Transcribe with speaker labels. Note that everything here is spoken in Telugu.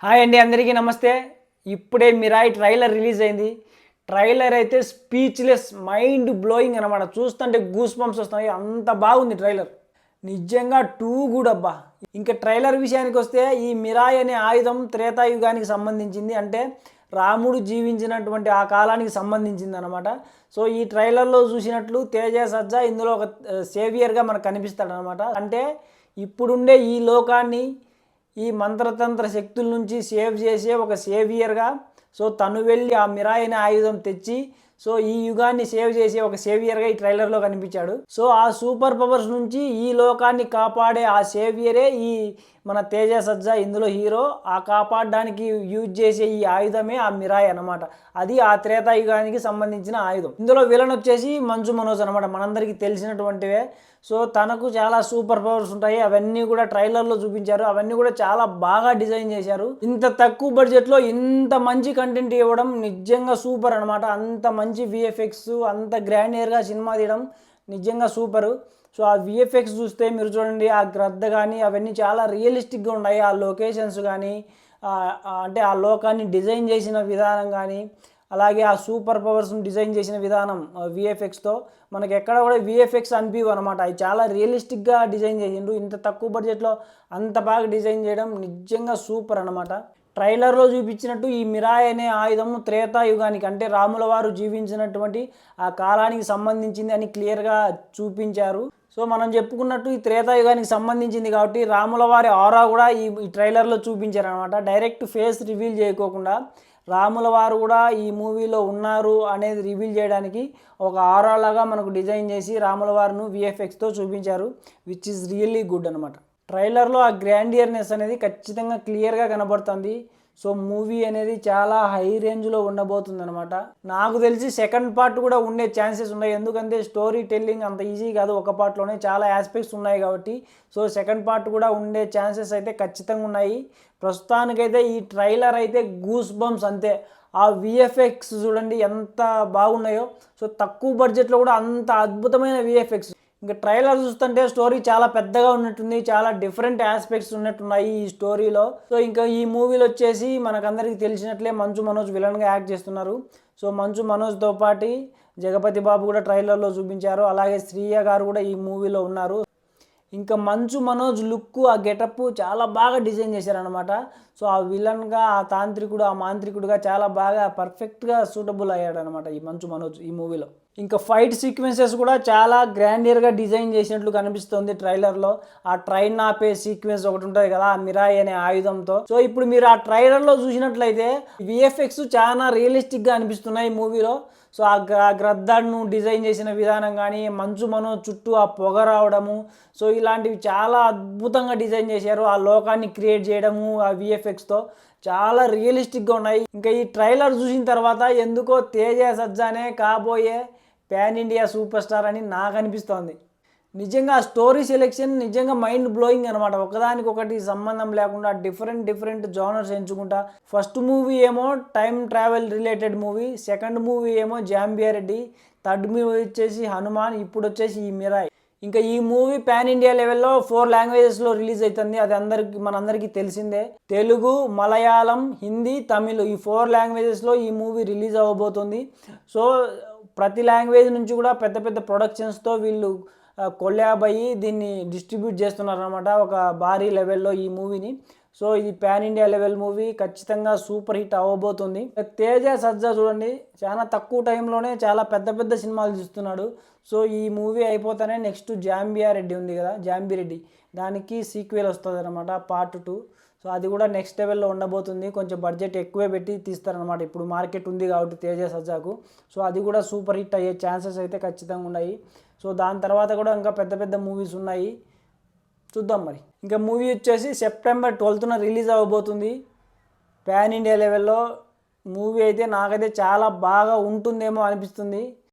Speaker 1: హాయ్ అండి, అందరికీ నమస్తే. ఇప్పుడే మిరాయి ట్రైలర్ రిలీజ్ అయింది. ట్రైలర్ అయితే స్పీచ్లెస్, మైండ్ బ్లోయింగ్ అనమాట. చూస్తుంటే గూస్ బంప్స్ వస్తాయి, అంత బాగుంది ట్రైలర్. నిజంగా టూ గుడ్ అబ్బా. ఇంకా ట్రైలర్ విషయానికి వస్తే, ఈ మిరాయి అనే ఆయుధం త్రేతాయుగానికి సంబంధించింది. అంటే రాముడు జీవించినటువంటి ఆ కాలానికి సంబంధించింది అనమాట. సో ఈ ట్రైలర్లో చూసినట్లు తేజ సజ్జా ఇందులో ఒక సేవియర్గా మనకు కనిపిస్తాడు అనమాట. అంటే ఇప్పుడుండే ఈ లోకాన్ని ఈ మంత్రతంత్ర శక్తుల నుంచి సేవ్ చేసే ఒక సేవియర్గా, సో తను వెళ్ళి ఆ మిరాయి అనే ఆయుధం తెచ్చి సో ఈ యుగాన్ని సేవ్ చేసే ఒక సేవియర్గా ఈ ట్రైలర్లో కనిపించాడు. సో ఆ సూపర్ పవర్స్ నుంచి ఈ లోకాన్ని కాపాడే ఆ సేవియరే ఈ మన తేజ సజ్జా ఇందులో హీరో. ఆ కాపాడడానికి యూజ్ చేసే ఈ ఆయుధమే ఆ మిరాయి అనమాట. అది ఆ త్రేతాయుగానికి సంబంధించిన ఆయుధం. ఇందులో విలన్ వచ్చేసి మంచు మనోజ్ అనమాట, మనందరికీ తెలిసినటువంటివే. సో తనకు చాలా సూపర్ పవర్స్ ఉంటాయి, అవన్నీ కూడా ట్రైలర్లో చూపించారు. అవన్నీ కూడా చాలా బాగా డిజైన్ చేశారు. ఇంత తక్కువ బడ్జెట్లో ఇంత మంచి కంటెంట్ ఇవ్వడం నిజంగా సూపర్ అనమాట. అంత మంచి విఎఫ్ఎక్స్, అంత గ్రాండియర్గా సినిమా తీయడం నిజంగా సూపరు. సో ఆ విఎఫ్ఎక్స్ చూస్తే మీరు చూడండి, ఆ గ్రద్ద కానీ అవన్నీ చాలా రియలిస్టిక్గా ఉన్నాయి. ఆ లొకేషన్స్ కానీ అంటే ఆ లోకాన్ని డిజైన్ చేసిన విధానం కానీ, అలాగే ఆ సూపర్ పవర్స్ని డిజైన్ చేసిన విధానం విఎఫ్ఎక్స్తో మనకి ఎక్కడ కూడా విఎఫ్ఎక్స్ అనిపివు అనమాట. అవి చాలా రియలిస్టిక్గా డిజైన్ చేసిండు. ఇంత తక్కువ బడ్జెట్లో అంత బాగా డిజైన్ చేయడం నిజంగా సూపర్ అనమాట. ట్రైలర్లో చూపించినట్టు ఈ మిరాయి అనే ఆయుధము త్రేతాయుగానికి, అంటే రాముల వారు జీవించినటువంటి ఆ కాలానికి సంబంధించింది అని క్లియర్గా చూపించారు. సో మనం చెప్పుకున్నట్టు ఈ త్రేతాయుగానికి సంబంధించింది కాబట్టి రాముల వారి ఆరా కూడా ఈ ట్రైలర్లో చూపించారు అనమాట. డైరెక్ట్ ఫేస్ రివీల్ చేయకోకుండా రాముల వారు కూడా ఈ మూవీలో ఉన్నారు అనేది రివీల్ చేయడానికి ఒక ఆరా లాగా మనకు డిజైన్ చేసి రాముల వారిను విఎఫ్ఎక్స్తో చూపించారు, విచ్ ఈజ్ రియల్లీ గుడ్ అనమాట. ట్రైలర్లో ఆ గ్రాండియర్నెస్ అనేది ఖచ్చితంగా క్లియర్గా కనబడుతుంది. సో మూవీ అనేది చాలా హై రేంజ్లో ఉండబోతుంది అనమాట. నాకు తెలిసి సెకండ్ పార్ట్ కూడా ఉండే ఛాన్సెస్ ఉన్నాయి, ఎందుకంటే స్టోరీ టెల్లింగ్ అంత ఈజీ కాదు. ఒక పార్ట్లోనే చాలా ఆస్పెక్ట్స్ ఉన్నాయి కాబట్టి సో సెకండ్ పార్ట్ కూడా ఉండే ఛాన్సెస్ అయితే ఖచ్చితంగా ఉన్నాయి. ప్రస్తుతానికైతే ఈ ట్రైలర్ అయితే గూస్ బంప్స్ అంతే. ఆ విఎఫ్ఎక్స్ చూడండి ఎంత బాగున్నాయో. సో తక్కువ బడ్జెట్లో కూడా అంత అద్భుతమైన విఎఫ్ఎక్స్. ఇంకా ట్రైలర్ చూస్తుంటే స్టోరీ చాలా పెద్దగా ఉన్నట్టుంది, చాలా డిఫరెంట్ ఆస్పెక్ట్స్ ఉన్నట్టున్నాయి ఈ స్టోరీలో. సో ఇంకా ఈ మూవీలో వచ్చేసి మనకందరికీ తెలిసినట్లే మంచు మనోజ్ విలన్గా యాక్ట్ చేస్తున్నారు. సో మంచు మనోజ్తో పాటు జగపతి బాబు కూడా ట్రైలర్లో చూపించారు, అలాగే శ్రీయ గారు కూడా ఈ మూవీలో ఉన్నారు. ఇంకా మంచు మనోజ్ లుక్, ఆ గెటప్ చాలా బాగా డిజైన్ చేశారనమాట. సో ఆ విలన్గా, ఆ తాంత్రికుడు, ఆ మాంత్రికుడుగా చాలా బాగా పర్ఫెక్ట్గా సూటబుల్ అయ్యాడనమాట ఈ మంచు మనోజ్ ఈ మూవీలో. ఇంకా ఫైట్ సీక్వెన్సెస్ కూడా చాలా గ్రాండియర్గా డిజైన్ చేసినట్లు కనిపిస్తుంది ట్రైలర్లో. ఆ ట్రైన్ ఆపే సీక్వెన్స్ ఒకటి ఉంటుంది కదా, ఆ మిరాయి అనే ఆయుధంతో. సో ఇప్పుడు మీరు ఆ ట్రైలర్లో చూసినట్లయితే విఎఫ్ఎక్స్ చాలా రియలిస్టిక్గా అనిపిస్తున్నాయి మూవీలో. సో ఆ గ్రద్దను డిజైన్ చేసిన విధానం కానీ, మంచు మనోజ్ చుట్టూ ఆ పొగ రావడము, సో ఇలాంటివి చాలా అద్భుతంగా డిజైన్ చేశారు. ఆ లోకాన్ని క్రియేట్ చేయడము ఆ విఎఫ్ఎక్స్తో చాలా రియలిస్టిక్గా ఉన్నాయి. ఇంకా ఈ ట్రైలర్ చూసిన తర్వాత ఎందుకో తేజ సజ్జానే కాబోయే పాన్ ఇండియా సూపర్ స్టార్ అని నాకు అనిపిస్తోంది. నిజంగా స్టోరీ సెలెక్షన్ నిజంగా మైండ్ బ్లోయింగ్ అనమాట. ఒకదానికొకటి సంబంధం లేకుండా డిఫరెంట్ జోనర్స్ ఎంచుకుంటా. ఫస్ట్ మూవీ ఏమో time travel related movie, second movie ఏమో జాంబియారెడ్డి, థర్డ్ మూవీ వచ్చేసి హనుమాన్, ఇప్పుడు వచ్చేసి ఈ మిరాయి. ఇంకా ఈ మూవీ పాన్ ఇండియా లెవెల్లో 4 లాంగ్వేజెస్లో రిలీజ్ అవుతుంది. అది మనందరికీ తెలిసిందే. తెలుగు, మలయాళం, హిందీ, తమిళ్ ఈ 4 లాంగ్వేజెస్లో ఈ మూవీ రిలీజ్ అవ్వబోతుంది. సో ప్రతి లాంగ్వేజ్ నుంచి కూడా పెద్ద పెద్ద ప్రొడక్షన్స్తో వీళ్ళు కొల్లాబ్ అయ్యి దీన్ని డిస్ట్రిబ్యూట్ చేస్తున్నారనమాట ఒక భారీ లెవెల్లో ఈ మూవీని. సో ఇది పాన్ ఇండియా లెవెల్ మూవీ, ఖచ్చితంగా సూపర్ హిట్ అవ్వబోతుంది. తేజ సజ్జా చూడండి, చాలా తక్కువ టైంలోనే చాలా పెద్ద సినిమాలు చూస్తున్నాడు. సో ఈ మూవీ అయిపోతేనే నెక్స్ట్ జాంబియారెడ్డి ఉంది కదా, జాంబిరెడ్డి, దానికి సీక్వెల్ వస్తుంది అనమాట, పార్ట్ 2. సో అది కూడా నెక్స్ట్ లెవెల్లో ఉండబోతుంది. కొంచెం బడ్జెట్ ఎక్కువే పెట్టి తీస్తారనమాట, ఇప్పుడు మార్కెట్ ఉంది కాబట్టి తేజ సజ్జాకు. సో అది కూడా సూపర్ హిట్ అయ్యే ఛాన్సెస్ అయితే ఖచ్చితంగా ఉన్నాయి. సో దాని తర్వాత కూడా ఇంకా పెద్ద మూవీస్ ఉన్నాయి, చూద్దాం మరి. ఇంకా మూవీ వచ్చేసి సెప్టెంబర్ 12న రిలీజ్ అవ్వబోతుంది. పాన్ ఇండియా లెవెల్లో మూవీ అయితే నాకైతే చాలా బాగా ఉంటుందేమో అనిపిస్తుంది.